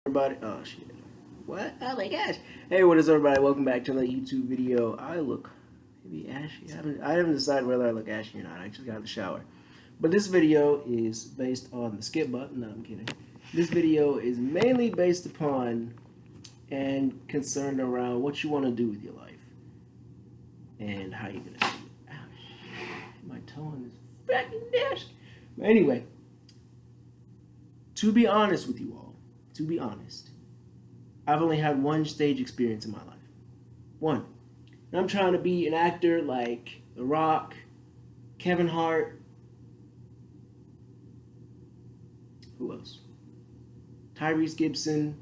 Everybody, oh shit. What? Oh my gosh. Hey, what is everybody? Welcome back to another YouTube video. I look maybe ashy. I haven't decided whether I look ashy or not. I just got out of the shower. But this video is based on the skip button. No, I'm kidding. This video is mainly based upon and concerned around what you want to do with your life and how you're gonna do it. Ouch. My toe on this fucking desk. But anyway, to be honest with you all, to be honest, I've only had one stage experience in my life. One. And I'm trying to be an actor like The Rock, Kevin Hart. Who else? Tyrese Gibson.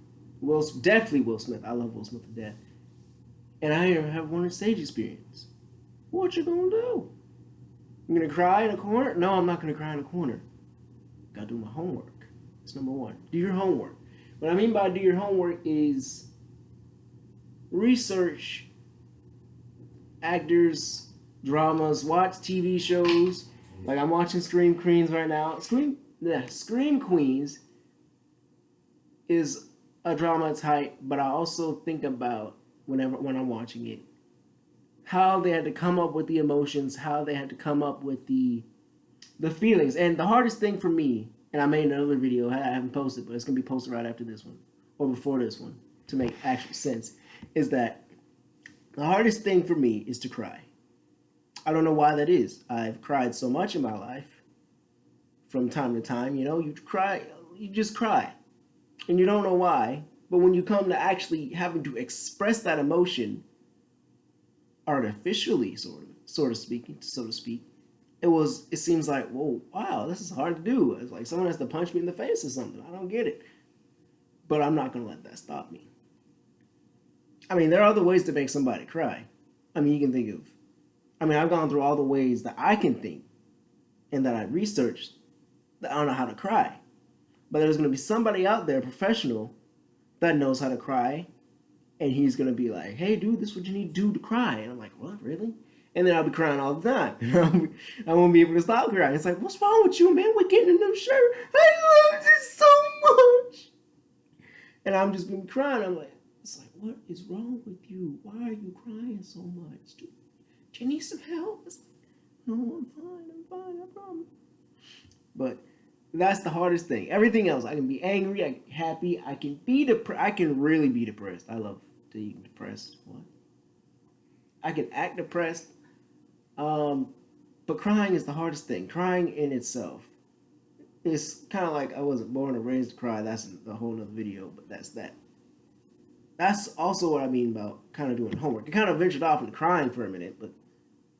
Definitely Will Smith. I love Will Smith to death. And I have one stage experience. What you gonna do? You gonna cry in a corner? No, I'm not gonna cry in a corner. Gotta do my homework. That's number one. Do your homework. What I mean by do your homework is research actors, dramas, watch TV shows. Like I'm watching Scream Queens right now. Scream Queens is a drama type, but I also think about when I'm watching it, how they had to come up with the emotions, how they had to come up with the feelings. And the hardest thing for me, and I made another video, I haven't posted, but it's going to be posted right after this one, or before this one, to make actual sense, is that the hardest thing for me is to cry. I don't know why that is. I've cried so much in my life, from time to time, you cry, you just cry. And you don't know why, but when you come to actually having to express that emotion artificially, so to speak, it seems like, whoa, wow, this is hard to do. It's like someone has to punch me in the face or something. I don't get it. But I'm not going to let that stop me. I mean, there are other ways to make somebody cry. I mean, you can think of, I've gone through all the ways that I can think and that I researched that I don't know how to cry. But there's going to be somebody out there, professional, that knows how to cry. And he's going to be like, hey, dude, this is what you need to do to cry. And I'm like, what, really? And then I'll be crying all the time. I won't be able to stop crying. It's like, what's wrong with you, man? We're getting a new shirt. I love this so much. And I'm just gonna be crying. It's like, what is wrong with you? Why are you crying so much? Do you need some help? It's like, no, I'm fine, I promise. But that's the hardest thing. Everything else, I can be angry, I can be happy, I can be I can really be depressed. I love to be depressed. What? I can act depressed. But crying is the hardest thing. Crying in itself. It's kind of like I wasn't born or raised to cry. That's a whole other video, but that's that. That's also what I mean about kind of doing homework. I kind of ventured off into crying for a minute, but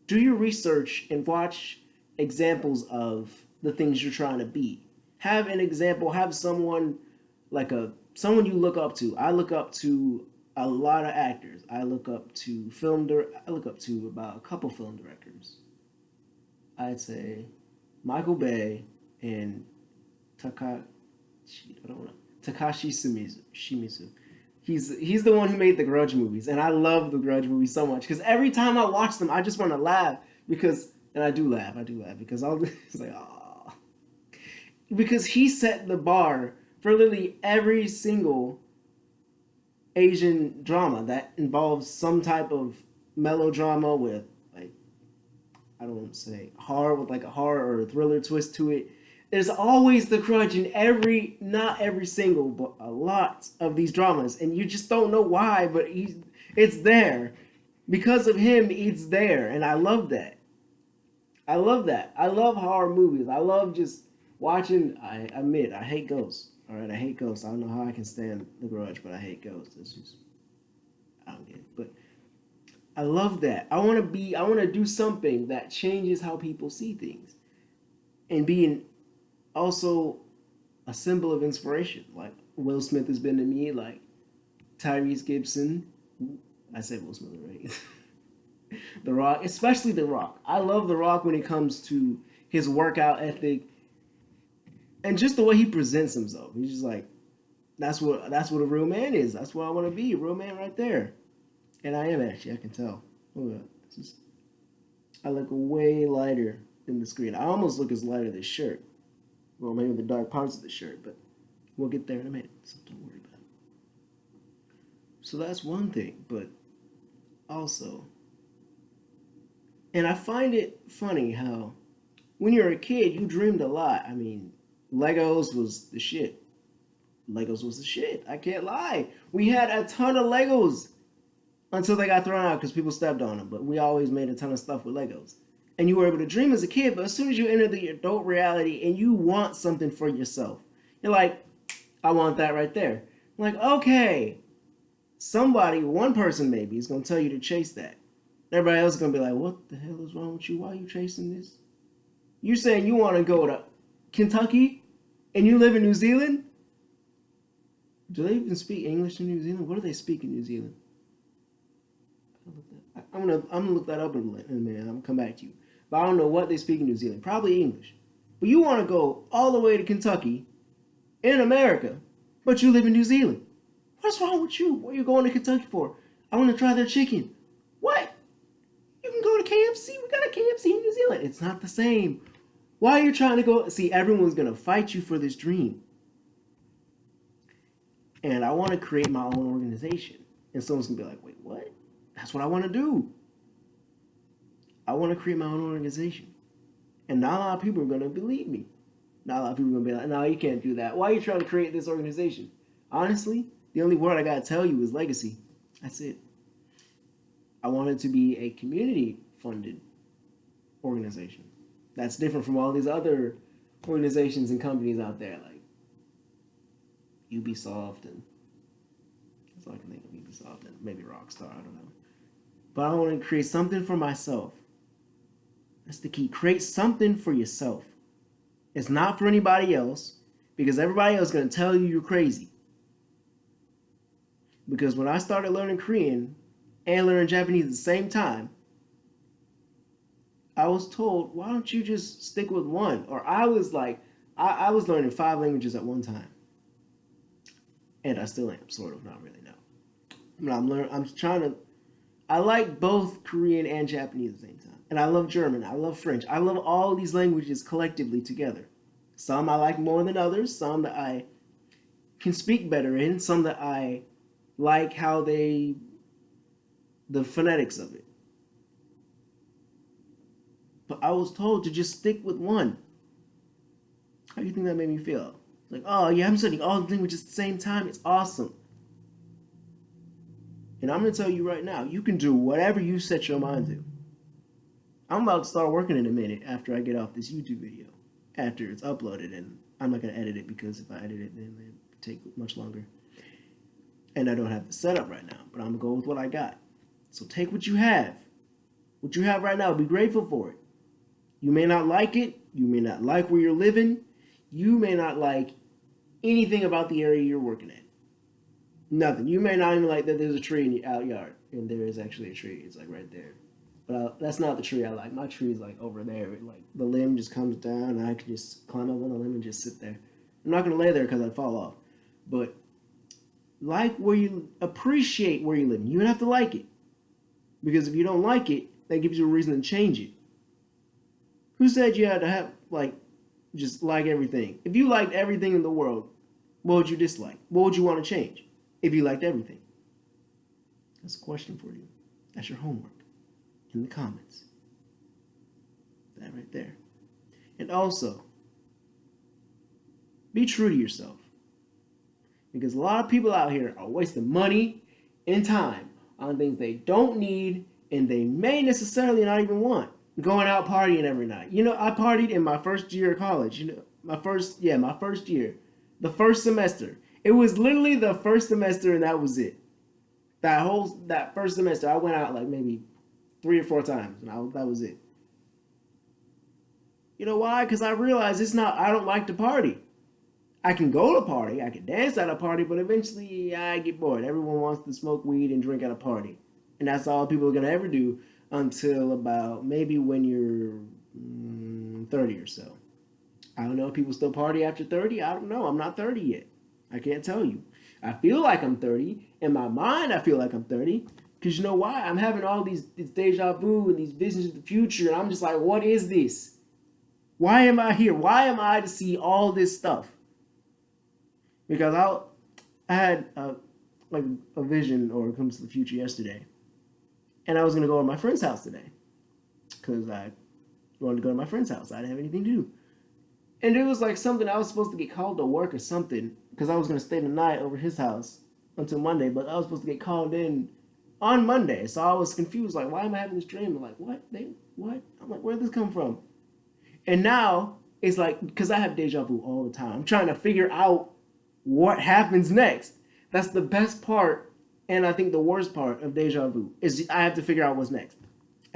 do your research and watch examples of the things you're trying to be. Have an example. Have someone someone you look up to. I look up to a lot of actors. I look up to about a couple film directors. I'd say Michael Bay and Takashi Shimizu. He's the one who made the Grudge movies, and I love the Grudge movies so much because every time I watch them, I just want to laugh and I do laugh because it's like, oh, because he set the bar for literally every single Asian drama that involves some type of melodrama with, like, I don't want to say horror, with like a horror or a thriller twist to it. There's always the Grudge in not every single, but a lot of these dramas, and you just don't know why, but it's there. Because of him, it's there, and I love that. I love that. I love horror movies. I love just watching. I admit, I hate ghosts. All right, I hate ghosts. I don't know how I can stand The Grudge, but I hate ghosts. It's just, I don't get it. But I love that. I want to do something that changes how people see things, and being also a symbol of inspiration. Like Will Smith has been to me, like Tyrese Gibson. I said Will Smith, right? The Rock, especially The Rock. I love The Rock when it comes to his workout ethic and just the way he presents himself. He's just like, that's what a real man is. That's what I want to be, a real man right there. And I am actually. I can tell. Look at that. I look way lighter than the screen. I almost look as light as this shirt. Well, maybe the dark parts of the shirt, but we'll get there in a minute, so don't worry about it. So that's one thing, but also, and I find it funny how when you're a kid, you dreamed a lot. I mean, Legos was the shit. Legos was the shit. I can't lie. We had a ton of Legos until they got thrown out because people stepped on them. But we always made a ton of stuff with Legos. And you were able to dream as a kid, but as soon as you enter the adult reality and you want something for yourself, you're like, I want that right there. I'm like, okay, somebody, one person maybe, is going to tell you to chase that. Everybody else is going to be like, what the hell is wrong with you? Why are you chasing this? You saying you want to go to Kentucky and you live in New Zealand? Do they even speak English in New Zealand? What do they speak in New Zealand? I'm gonna look that up in a minute. I'm gonna come back to you. But I don't know what they speak in New Zealand. Probably English. But you want to go all the way to Kentucky in America, but you live in New Zealand. What's wrong with you? What are you going to Kentucky for? I want to try their chicken. What? You can go to KFC. We got a KFC in New Zealand. It's not the same. Why are you trying to go? See, everyone's gonna fight you for this dream. And I want to create my own organization. And someone's going to be like, wait, what? That's what I want to do. I want to create my own organization. And not a lot of people are going to believe me. Not a lot of people are going to be like, no, you can't do that. Why are you trying to create this organization? Honestly, the only word I got to tell you is legacy. That's it. I want it to be a community-funded organization. That's different from all these other organizations and companies out there, like Ubisoft, and that's all I can think of. Ubisoft and maybe Rockstar, I don't know. But I want to create something for myself. That's the key. Create something for yourself. It's not for anybody else, because everybody else is going to tell you you're crazy. Because when I started learning Korean and learning Japanese at the same time, I was told, why don't you just stick with one? Or I was like, I was learning 5 languages at one time. And I still am, sort of, not really, no. I like both Korean and Japanese at the same time. And I love German, I love French. I love all these languages collectively together. Some I like more than others, some that I can speak better in, some that I like how the phonetics of it. But I was told to just stick with one. How do you think that made me feel? Like, oh yeah, I'm studying all the languages at the same time. It's awesome. And I'm going to tell you right now, you can do whatever you set your mind to. I'm about to start working in a minute after I get off this YouTube video. After it's uploaded, and I'm not going to edit it because if I edit it, then it would take much longer. And I don't have the setup right now, but I'm going to go with what I got. So take what you have. What you have right now, be grateful for it. You may not like it. You may not like where you're living. You may not like anything about the area you're working at. Nothing. You may not even like that there's a tree in your out yard, and there is actually a tree. It's like right there. But that's not the tree I like. My tree is like over there. Like the limb just comes down, and I can just climb up on the limb and just sit there. I'm not gonna lay there because I fall off. But like where you appreciate where you live. You don't have to like it, because if you don't like it, that gives you a reason to change it. Who said you had to have just like everything? If you liked everything in the world, what would you dislike? What would you want to change if you liked everything? That's a question for you. That's your homework in the comments. That right there. And also, be true to yourself. Because a lot of people out here are wasting money and time on things they don't need and they may necessarily not even want. Going out partying every night. You know, I partied in my first year of college. You know, my first year. The first semester. It was literally the first semester and that was it. That first semester, I went out like maybe 3 or 4 times and that was it. You know why? Because I realized I don't like to party. I can go to a party, I can dance at a party, but eventually I get bored. Everyone wants to smoke weed and drink at a party. And that's all people are going to ever do until about maybe when you're 30 or so. I don't know if people still party after 30. I don't know. I'm not 30 yet. I can't tell you. I feel like I'm 30. In my mind, I feel like I'm 30. Because you know why? I'm having all these deja vu and these visions of the future. And I'm just like, what is this? Why am I here? Why am I to see all this stuff? Because I had like a vision or it comes to the future yesterday. And I was gonna go to my friend's house today because I wanted to go to my friend's house. I didn't have anything to do. And it was like something I was supposed to get called to work or something because I was gonna stay the night over his house until Monday, but I was supposed to get called in on Monday. So I was confused, like, why am I having this dream? I'm like, what? What? I'm like, where did this come from? And now it's like, because I have deja vu all the time. I'm trying to figure out what happens next. That's the best part, and I think the worst part of deja vu is I have to figure out what's next,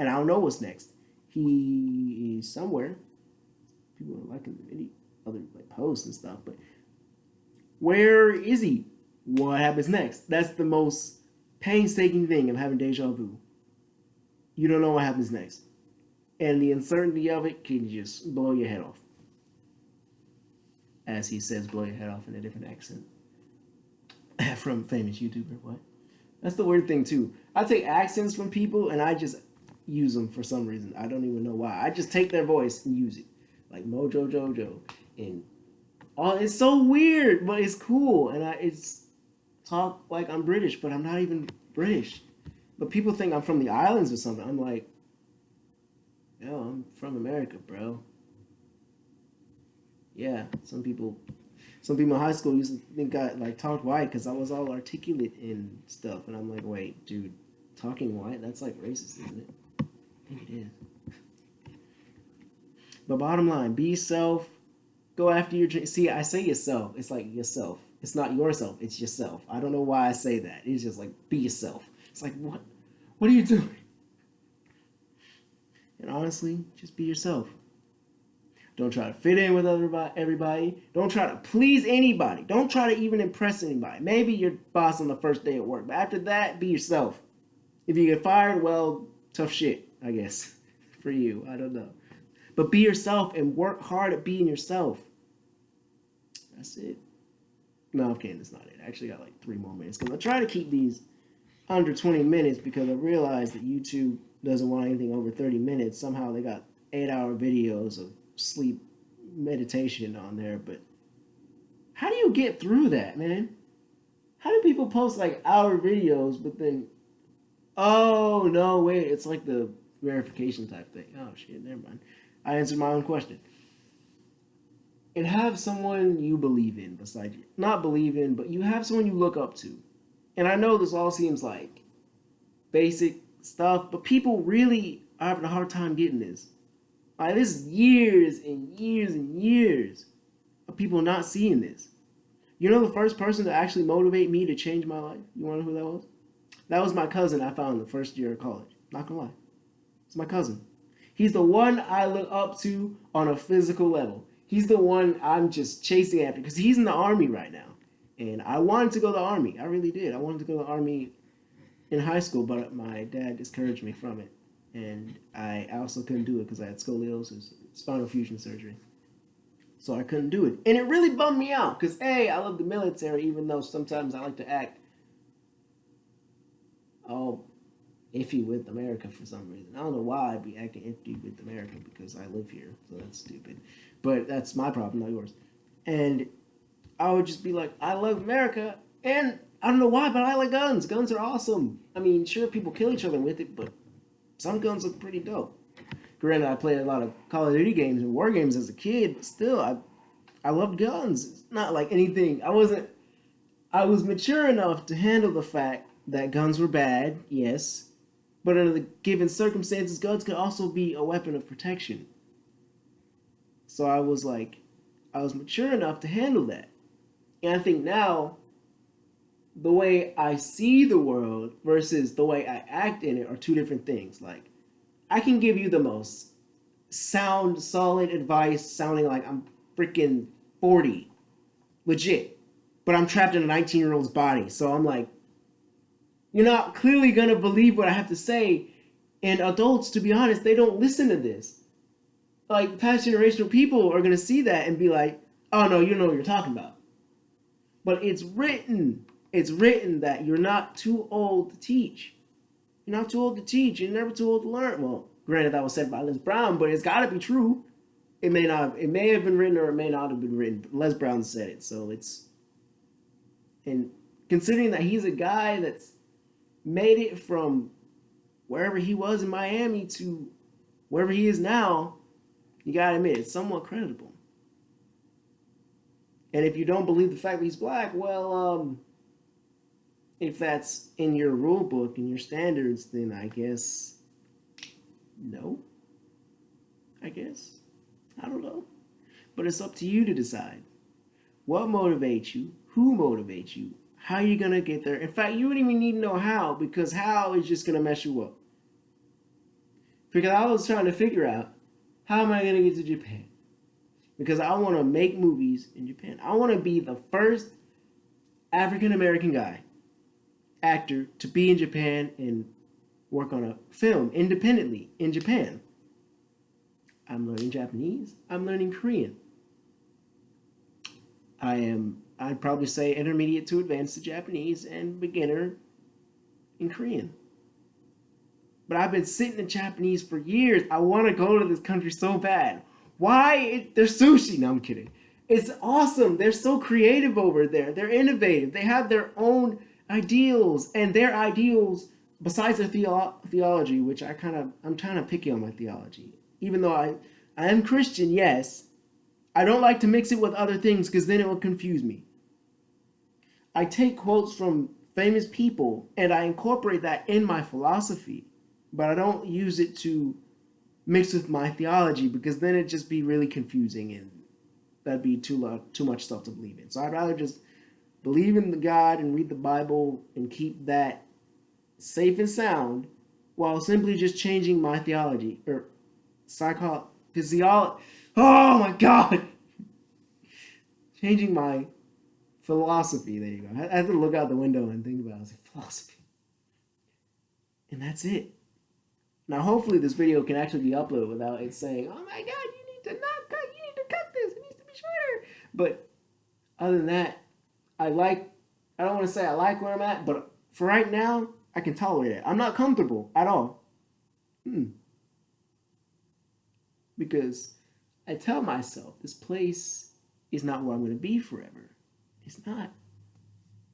and I don't know what's next. He is somewhere. People are liking the video, other like posts and stuff, but where is he? What happens next? That's the most painstaking thing of having deja vu. You don't know what happens next, and the uncertainty of it can just blow your head off. As he says, blow your head off in a different accent. From famous YouTuber, what? That's the weird thing too. I take accents from people and I just use them for some reason. I don't even know why. I just take their voice and use it. Like Mojo Jojo. And it's so weird, but it's cool. And it's talk like I'm British, but I'm not even British. But people think I'm from the islands or something. I'm like, yo, I'm from America, bro. Yeah, some people in high school used to think I like talked white because I was all articulate and stuff, and I'm like, wait, dude, talking white? That's like racist, isn't it? I think it is. But bottom line, be yourself. Go after your dream. See, I say yourself. It's like yourself. It's not yourself. It's yourself. I don't know why I say that. It's just like be yourself. It's like what? What are you doing? And honestly, just be yourself. Don't try to fit in with everybody. Don't try to please anybody. Don't try to even impress anybody. Maybe your boss on the first day at work, but after that, be yourself. If you get fired, well, tough shit, I guess, for you. I don't know. But be yourself and work hard at being yourself. That's it. No, I'm kidding. That's not it. I actually got like 3 more minutes. Because I try to keep these under 20 minutes because I realized that YouTube doesn't want anything over 30 minutes. Somehow they got 8-hour videos of sleep meditation on there, but how do you get through that, man? How do people post like hour videos, but then, oh no, wait, it's like the verification type thing. Oh shit, never mind. I answered my own question. And have someone you believe in beside you. Not believe in, but you have someone you look up to. And I know this all seems like basic stuff, but people really are having a hard time getting this. Like, this is years and years and years of people not seeing this. You know the first person to actually motivate me to change my life? You want to know who that was? That was my cousin I found in the first year of college. Not gonna lie. It's my cousin. He's the one I look up to on a physical level. He's the one I'm just chasing after because he's in the Army right now. And I wanted to go to the Army. I really did. I wanted to go to the Army in high school, but my dad discouraged me from it. And I also couldn't do it because I had scoliosis, spinal fusion surgery. So I couldn't do it. And it really bummed me out because, A, I love the military, even though sometimes I like to act all iffy with America for some reason. I don't know why I'd be acting iffy with America because I live here. So that's stupid. But that's my problem, not yours. And I would just be like, I love America. And I don't know why, but I like guns. Guns are awesome. I mean, sure, people kill each other with it, but some guns look pretty dope. Granted, I played a lot of Call of Duty games and war games as a kid, but still, I loved guns. It's not like anything. I was mature enough to handle the fact that guns were bad, yes, but under the given circumstances, guns could also be a weapon of protection. So I was mature enough to handle that. And I think now, the way I see the world versus the way I act in it are 2 different things. Like, I can give you the most sound, solid advice sounding like I'm freaking 40. Legit. But I'm trapped in a 19-year-old's body. So I'm like, you're not clearly going to believe what I have to say. And adults, to be honest, they don't listen to this. Like, past generational people are going to see that and be like, oh no, you know what you're talking about. But it's written that you're not too old to teach. You're not too old to teach. You're never too old to learn. Well, granted, that was said by Les Brown, but it's got to be true. It may have been written or it may not have been written. But Les Brown said it, so it's. And Considering that he's a guy that's made it from wherever he was in Miami to wherever he is now, you gotta admit it's somewhat creditable. And if you don't believe the fact that he's black, well, if that's in your rule book and your standards, then I guess no. I guess. I don't know. But it's up to you to decide. What motivates you? Who motivates you? How you gonna get there? In fact, you wouldn't even need to know how, because how is just gonna mess you up. Because I was trying to figure out, how am I gonna get to Japan? Because I want to make movies in Japan. I want to be the first African American guy, actor, to be in Japan and work on a film independently in Japan. I'm learning Japanese. I'm learning Korean. I'd probably say intermediate to advanced to Japanese and beginner in Korean. But I've been sitting in Japanese for years. I want to go to this country so bad. Why? They're sushi. No, I'm kidding. It's awesome. They're so creative over there. They're innovative. They have their own ideals, and their ideals, besides their theology, which I'm trying to picky on my theology. Even though I am Christian, yes, I don't like to mix it with other things because then it will confuse me. I take quotes from famous people and I incorporate that in my philosophy, but I don't use it to mix with my theology because then it'd just be really confusing and that'd be too much stuff to believe in. So I'd rather just believe in the God and read the Bible and keep that safe and sound while simply just changing my theology or physiology. Oh my God! Changing my philosophy. There you go. I had to look out the window and think about it. I was like, philosophy. And that's it. Now, hopefully this video can actually be uploaded without it saying, oh my God, you need to cut this. It needs to be shorter. But other than that, I don't want to say I like where I'm at, but for right now, I can tolerate it. I'm not comfortable at all. Because I tell myself this place is not where I'm going to be forever. It's not.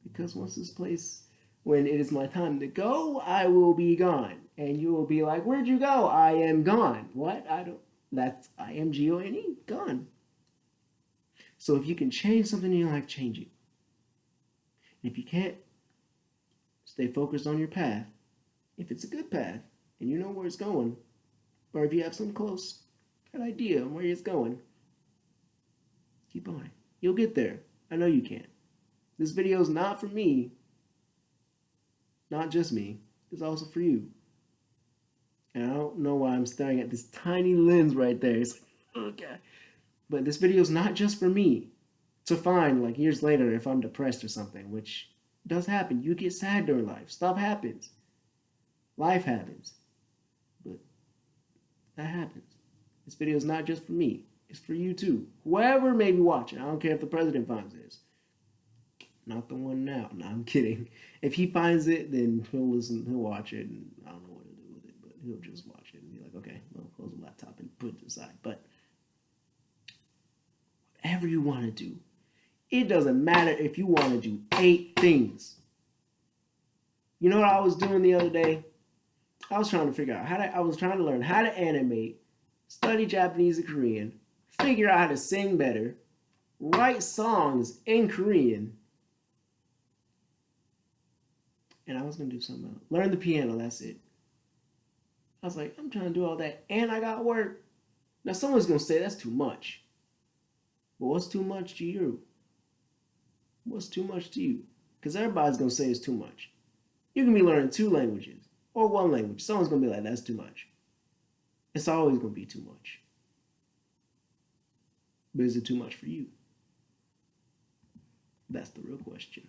Because when it is my time to go, I will be gone. And you will be like, where'd you go? I am gone. What? I am G-O-N-E, gone. So if you can change something in your life, change it. And if you can't, stay focused on your path. If it's a good path, and you know where it's going, or if you have some close idea on where it's going, keep on. You'll get there. I know you can. This video is not for me, not just me. It's also for you. And I don't know why I'm staring at this tiny lens right there. It's like, okay. But this video is not just for me to find like years later if I'm depressed or something, which does happen. You get sad during life. Stuff happens. Life happens. But that happens. This video is not just for me. It's for you too. Whoever may be watching. I don't care if the president finds this. Not the one now. No, I'm kidding. If he finds it, then he'll watch it, and I don't know what to do with it, but he'll just watch it and be like, okay, well, close the laptop and put it aside. But whatever you want to do, it doesn't matter if you want to do 8 things. You know what I was doing the other day? I was trying to figure out I was trying to learn how to animate, study Japanese and Korean, figure out how to sing better, write songs in Korean, and I was going to do something else. Learn the piano, that's it. I was like, I'm trying to do all that, and I got work. Now, someone's going to say that's too much. But what's too much to you? What's too much to you? Because everybody's going to say it's too much. You can be learning 2 languages or 1 language. Someone's going to be like, that's too much. It's always going to be too much. But is it too much for you? That's the real question.